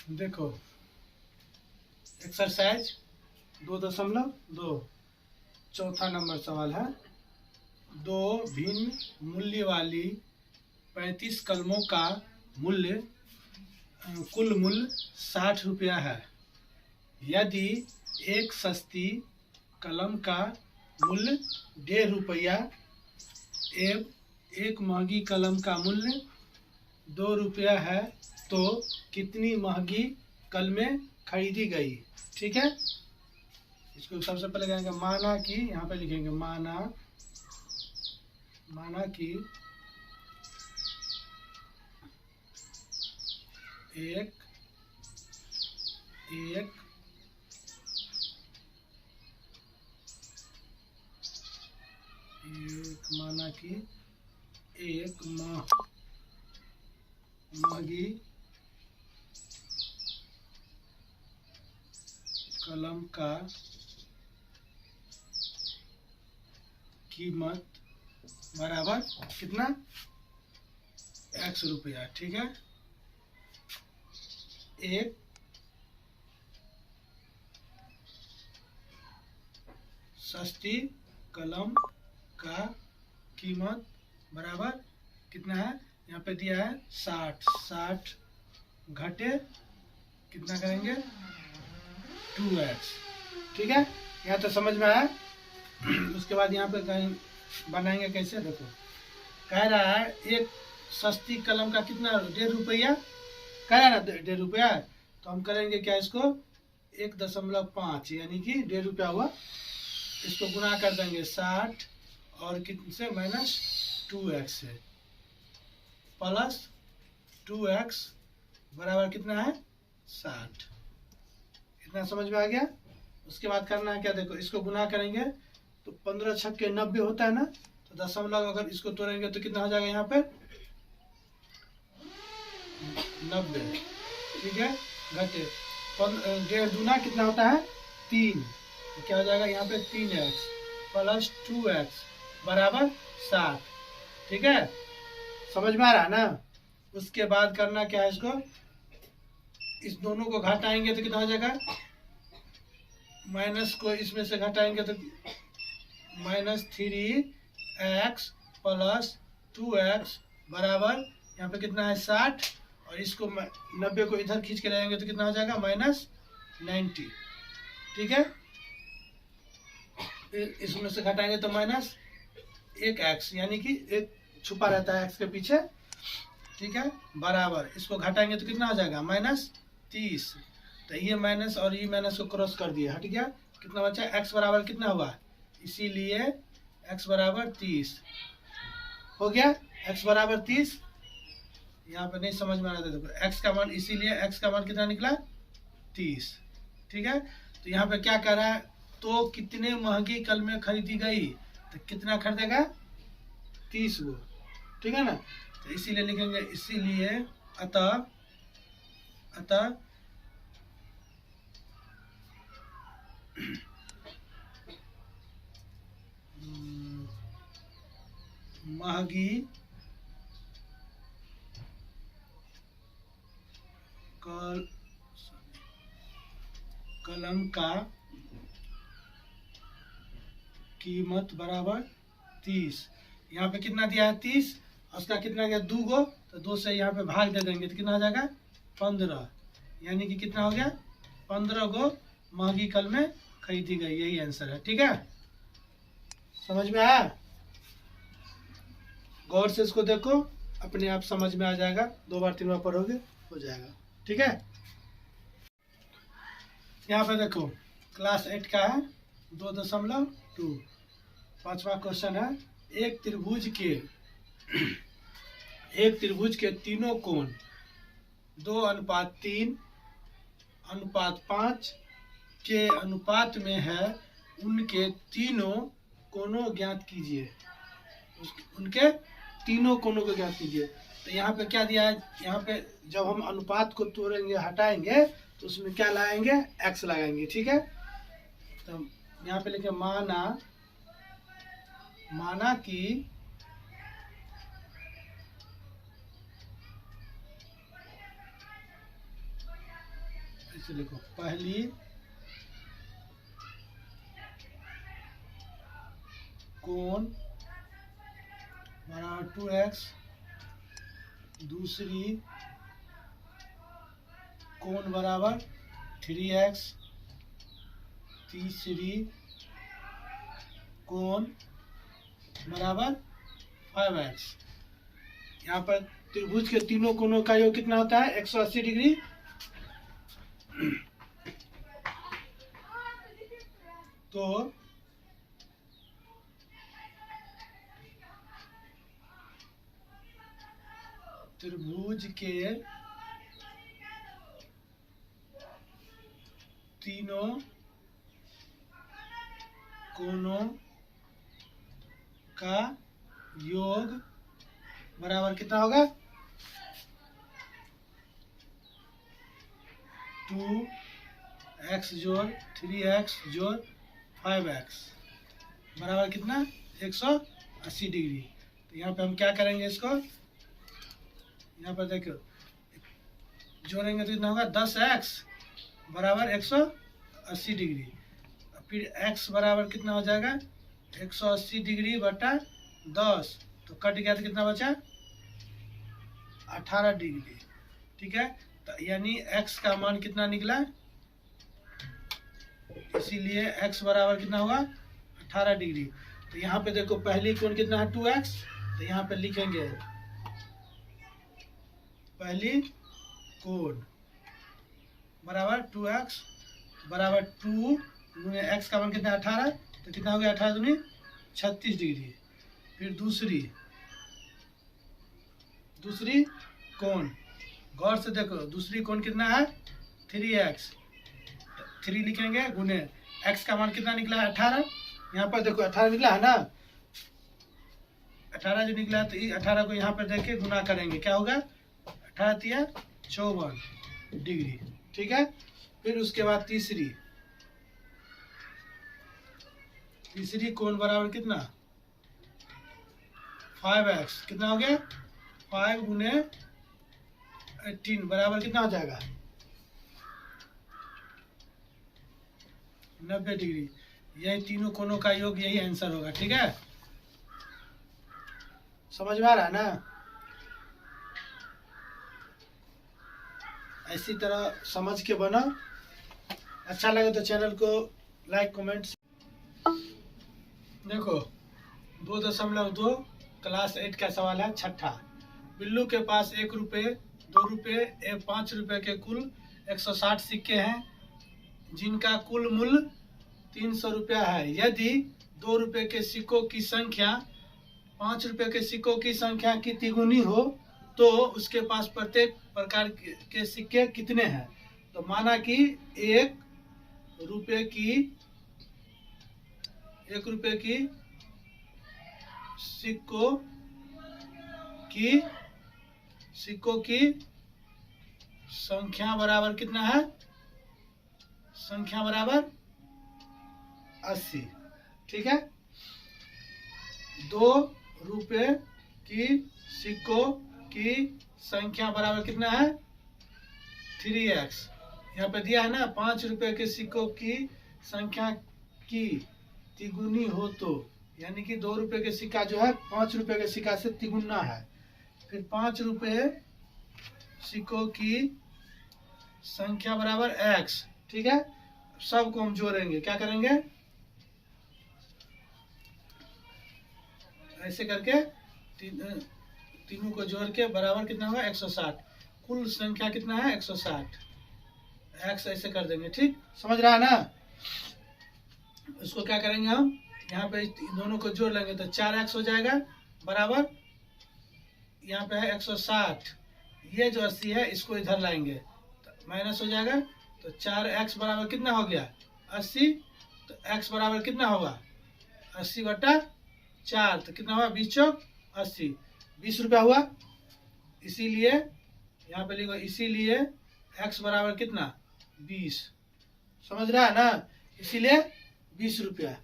देखो एक्सरसाइज 2.2 चौथा नंबर सवाल है। दो भिन्न मूल्य वाली 35 कलमों का मूल्य कुल मूल्य 60 रुपया है। यदि एक सस्ती कलम का मूल्य 1.5 रुपया एवं एक महंगी कलम का मूल्य 2 रुपया है तो कितनी महंगी कलमें खरीदी गई। ठीक है, इसको सबसे पहले कहेंगे माना कि, यहाँ पे लिखेंगे माना कि एक माना कि एक महंगी कलम का कीमत बराबर कितना, x रुपया। ठीक है, एक सस्ती कलम का कीमत बराबर कितना है, यहाँ पे दिया है 60 घटे कितना करेंगे 2x। ठीक है, यहाँ तो समझ में आया। उसके बाद यहाँ पे कहीं बनाएंगे कैसे, देखो कह रहा है एक सस्ती कलम का कितना 1.5 रुपया कह रहा है ना, 1.5 रुपया। तो हम करेंगे क्या, इसको 1.5 यानी कि 1.5 रुपया हुआ। इसको गुना कर देंगे 60 और कितने से -2x से प्लस 2x बराबर कितना है 60। इतना समझ में आ गया। उसके बाद करना है क्या, देखो इसको गुना करेंगे तो 15 छक्के 90 होता है ना, तो दशमलव अगर इसको तोड़ेंगे तो कितना हो जाएगा यहाँ पे 90। ठीक है, घटे 1.5 दूना कितना होता है 3, तो क्या हो जाएगा यहाँ पे 3x प्लस 2x बराबर 60। ठीक है, समझ में आ रहा है ना। उसके बाद करना क्या है, इसको इस दोनों को घटाएंगे तो कितना हो जाएगा, माइनस को इसमें से घटाएंगे तो -3x प्लस 2x बराबर यहाँ पे कितना है 60, और इसको 90 को इधर खींच के लाएंगे तो कितना हो जाएगा -90। ठीक है, इसमें से घटाएंगे तो -1x यानी कि एक छुपा रहता है x के पीछे। ठीक है, बराबर इसको घटाएंगे तो कितना हो जाएगा -30। तो ये माइनस और ये माइनस को क्रॉस कर दिया, हट गया, कितना बचा x बराबर कितना हुआ, इसीलिए x बराबर 30 हो गया। x बराबर 30 यहाँ पे नहीं समझ में आ रहा था, देखो x का मान, इसीलिए x का मान कितना निकला 30। ठीक है, तो यहाँ पे क्या कर रहा है, तो कितने महंगी कलमें खरीदी गई, तो कितना खरीदेगा 30 गो। ठीक है ना, तो इसीलिए लिखेंगे, इसीलिए अतः महंगी कलम का कीमत बराबर 30। यहाँ पे कितना दिया है 30, उसका कितना गया 2 गो, तो 2 से यहाँ पे भाग दे देंगे तो कितना हो जाएगा 15, यानी कि कितना हो गया 15 गो महंगी कलमें खरीदी गई। यही आंसर है। ठीक है, समझ में आया। गौर से इसको देखो, अपने आप समझ में आ जाएगा, 2 बार 3 बार पढ़ोगे हो जाएगा। ठीक है, यहाँ पे देखो क्लास 8 का है 2.2 पांचवा क्वेश्चन है। एक त्रिभुज के तीनों कोण 2:3 5 के अनुपात में है, उनके तीनों कोणों ज्ञात कीजिए। उनके तीनों कोणों को ज्ञात कीजिए। तो यहाँ पे क्या दिया है, यहाँ पे जब हम अनुपात को तोड़ेंगे हटाएंगे तो उसमें क्या लगाएंगे x लगाएंगे। ठीक है, तो यहाँ पे लिखे माना कि इसे लिखो, पहली कोण बराबर 2x, दूसरी कोण बराबर 3x, तीसरी कोण बराबर 5x। यहाँ पर त्रिभुज के तीनों कोणों का योग कितना होता है? 180 डिग्री। तो त्रिभुज के तीनों कोणों का योग बराबर कितना होगा? 2x जोड़ 3x जोड़ 5x बराबर कितना? 180 डिग्री। तो यहाँ पे हम क्या करेंगे, इसको यहाँ पर देखो जोड़ेंगे तो कितना होगा? 10x बराबर 180 डिग्री। फिर x बराबर कितना हो जाएगा? 180 डिग्री बटा 10, तो कट गया तो कितना बचा? 18 डिग्री। ठीक है, तो यानी x का मान कितना निकला? इसीलिए x बराबर कितना हुआ? 18 डिग्री। तो यहाँ पे देखो पहली कोण कितना है? 2x। तो यहाँ पे लिखेंगे पहली कोण बराबर 2x बराबर 2 गुने x का मान कितना? 18। तो कितना हो गया? 18 दूनी 36 डिग्री। फिर दूसरी कोण, गौर से देखो, दूसरी कोण कितना है? 3x। 3 लिखेंगे गुने x का मान कितना निकला है? 18। यहाँ पर देखो 18 निकला है ना, 18 जो निकला है, तो 18 को यहाँ पर देख के गुना करेंगे, क्या होगा? 18 या 54 डिग्री। ठीक है, फिर उसके बाद तीसरी कोण बराबर कितना? 5x। कितना हो गया? 5 गुने 18 बराबर कितना हो जाएगा? 90 डिग्री। यही तीनों कोणों का योग, यही आंसर होगा। ठीक है, समझ में आ रहा है ना? इसी तरह समझ के बना। अच्छा लगे तो चैनल को लाइक कमेंट। देखो 2.2 क्लास 8 का सवाल है, छठा। बिल्लू के पास 1 रुपये, 2 रुपये एवं 5 रुपये के कुल 160 सिक्के हैं, जिनका कुल मूल्य 300 रुपया है। यदि 2 रुपये के सिक्कों की संख्या 5 रुपये के सिक्कों की संख्या की तिगुनी हो, तो उसके पास प्रत्येक प्रकार के सिक्के कितने हैं? तो माना कि 1 रुपये की सिक्कों की संख्या बराबर कितना है? संख्या बराबर 80। ठीक है, 2 रुपये की सिक्कों की संख्या बराबर कितना है? 3x। यहाँ पे दिया है ना, 5 रुपये के सिक्कों की संख्या की तिगुनी हो तो, यानी कि 2 रुपये के सिक्का जो है 5 रुपये के सिक्का से तिगुना है। फिर 5 रुपये सिक्कों की संख्या बराबर x। ठीक है, सबको हम जोड़ेंगे, क्या करेंगे? ऐसे करके तीनों को जोड़ के बराबर कितना होगा? 160। कुल संख्या कितना है? 160। x ऐसे कर देंगे। ठीक, समझ रहा है ना? उसको क्या करेंगे हम? यहाँ पे दोनों को जोड़ लेंगे तो 4x हो जाएगा बराबर, यहाँ पे है 160। ये जो 80 है इसको इधर लाएंगे तो माइनस हो जाएगा। तो 4x बराबर कितना हो गया? 80। तो x बराबर कितना होगा? 80 बटा 4। तो कितना हुआ? 20 चौक 80, 20 रुपया हुआ। इसीलिए यहाँ पे लिखो, इसीलिए x बराबर कितना? 20। समझ रहा है ना? इसीलिए 20 रुपया,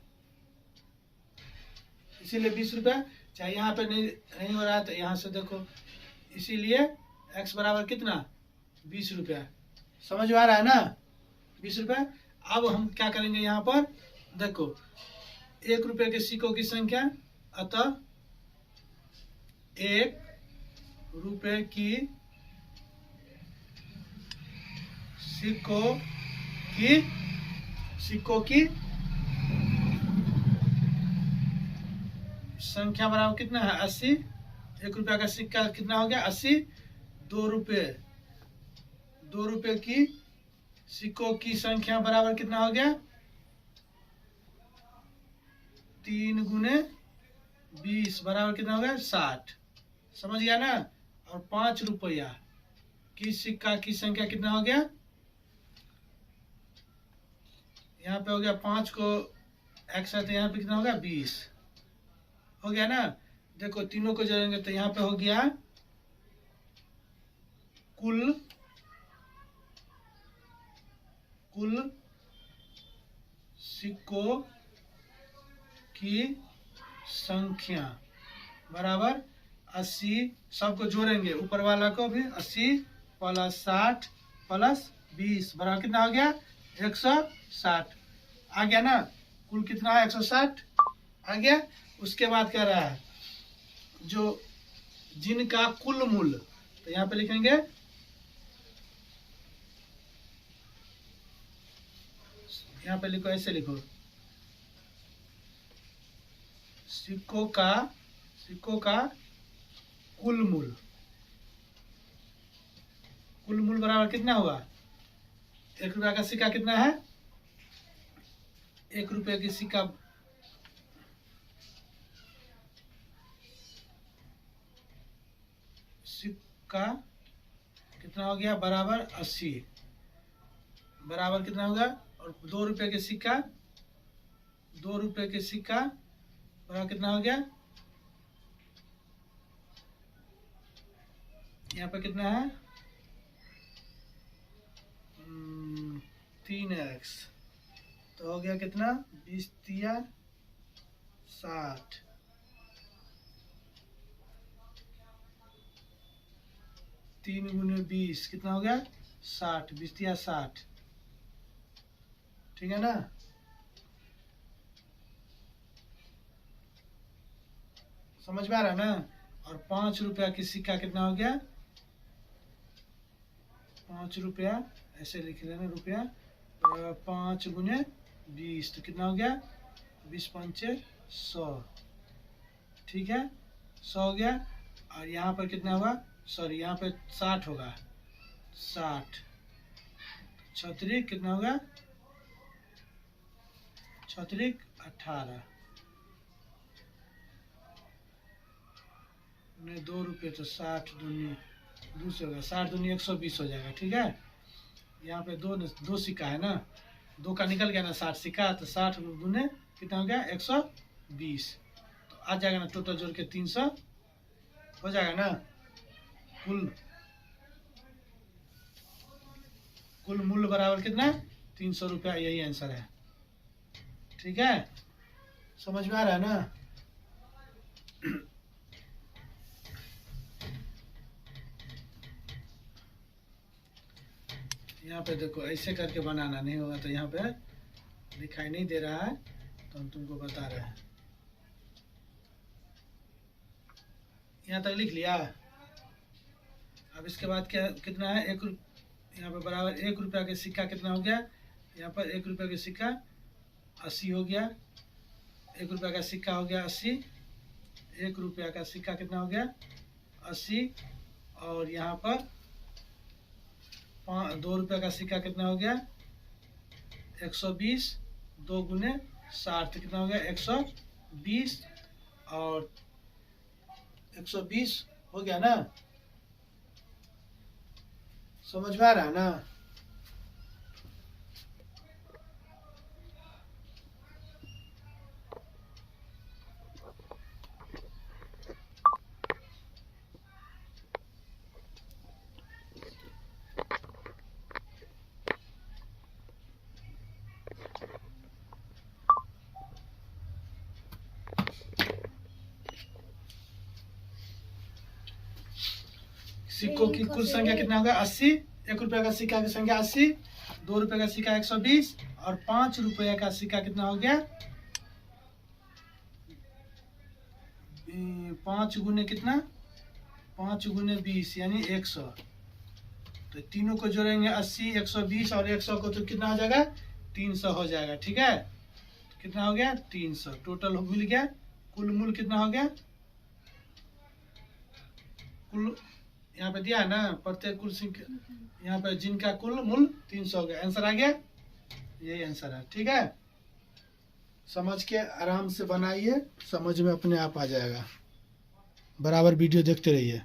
इसीलिए 20 रुपया। चाहे यहाँ पे नहीं हो रहा है तो यहाँ से देखो, इसीलिए x बराबर कितना? 20 रुपया। समझ में आ रहा है ना? 20 रुपये। अब हम क्या करेंगे यहाँ पर, देखो 1 रुपये के सिक्कों की संख्या, अतः 1 रुपये की सिक्कों की संख्या बराबर कितना है 80। 1 रुपया का सिक्का कितना हो गया 80। 2 रुपये की सिक्कों की संख्या बराबर कितना हो गया 3 गुने 20 बराबर कितना हो गया 60। समझ गया ना। और 5 रुपया की सिक्का की संख्या कितना हो गया, यहाँ पे हो गया 5 को एक साथ, यहाँ पे कितना हो गया 20 हो गया ना। देखो तीनों को जोड़ेंगे तो यहाँ पे हो गया कुल सिक्कों की संख्या बराबर 80। सबको जोड़ेंगे, ऊपर वाला को भी 80 प्लस 60 प्लस 20 बराबर कितना हो गया 160। आ गया ना। कुल कितना है 160 आ गया। उसके बाद क्या रहा है जो जिनका कुल मूल्य, तो यहाँ पे लिखेंगे यहाँ पे लिखो, ऐसे लिखो सिक्कों का कुल मूल्य बराबर कितना हुआ 1 रुपया का सिक्का कितना है 1 रुपये की सिक्का कितना हो गया बराबर 80 बराबर कितना होगा। और 2 रुपये के सिक्का बराबर कितना हो गया, यहाँ पे कितना है 3x, तो हो गया कितना 20 तिया 60। 3 गुने 20 कितना हो गया 60, 20 तिया 60। ठीक है ना। समझ में आ रहा है ना। और 5 रुपया की सिक्का कितना हो गया 5 रुपया, ऐसे लिख लेना रुपया 5 गुने 20 तो कितना हो गया 20 पंचे 100। ठीक है 100 हो गया। और यहाँ पर कितना हुआ, सॉरी यहाँ पे 60 होगा 60 36 कितना होगा 36 18 नहीं 2 रुपये तो 60 दूनी 2 से होगा 60 दूनी 120 हो जाएगा। ठीक है यहाँ पे दो सिक्का है ना, 2 का निकल गया ना 60 सिक्का, तो 60 दूने कितना हो गया 120। तो आ जाएगा ना टोटल जोड़ के 300 हो जाएगा ना। कुल मूल्य बराबर कितना 300 रुपया, यही आंसर है। ठीक है समझ में आ रहा है ना। यहाँ पे देखो ऐसे करके बनाना, नहीं होगा तो यहाँ पे दिखाई नहीं दे रहा है तो हम तुमको बता रहे हैं। यहाँ तक लिख लिया। अब इसके बाद क्या कितना है यहाँ पे बराबर 1 रुपया के सिक्का कितना हो गया, यहाँ पर 1 रुपया के सिक्का 80 हो गया। 1 रुपया का सिक्का हो गया 80। 1 रुपया का सिक्का कितना हो गया 80। और यहाँ पर 2 रुपया का सिक्का कितना हो गया 120। 2 गुने 60 तो कितना हो गया 120। और 120 हो गया ना। समझ में आ रहा है ना। सिक्कों की कुल संख्या कितना होगा 80। 1 रुपया का सिक्का की संख्या 80। ₹2 का सिक्का 120 और ₹5 का सिक्का कितना हो गया? 5 गुने कितना? 5 गुने 20 यानी 100। तो तीनों को जोड़ेंगे 80, 120 और 100 को, तो कितना हो जाएगा? 300 हो जाएगा। ठीक है, कितना हो गया? 300 टोटल मिल गया। कुल मूल कितना हो गया? कुल यहाँ पे दिया है ना, प्रत्येक कुल यहाँ पे जिनका कुल मूल 300 हो गया। आंसर आ गया, यही आंसर है। ठीक है, समझ के आराम से बनाइए, समझ में अपने आप आ जाएगा। बराबर वीडियो देखते रहिए।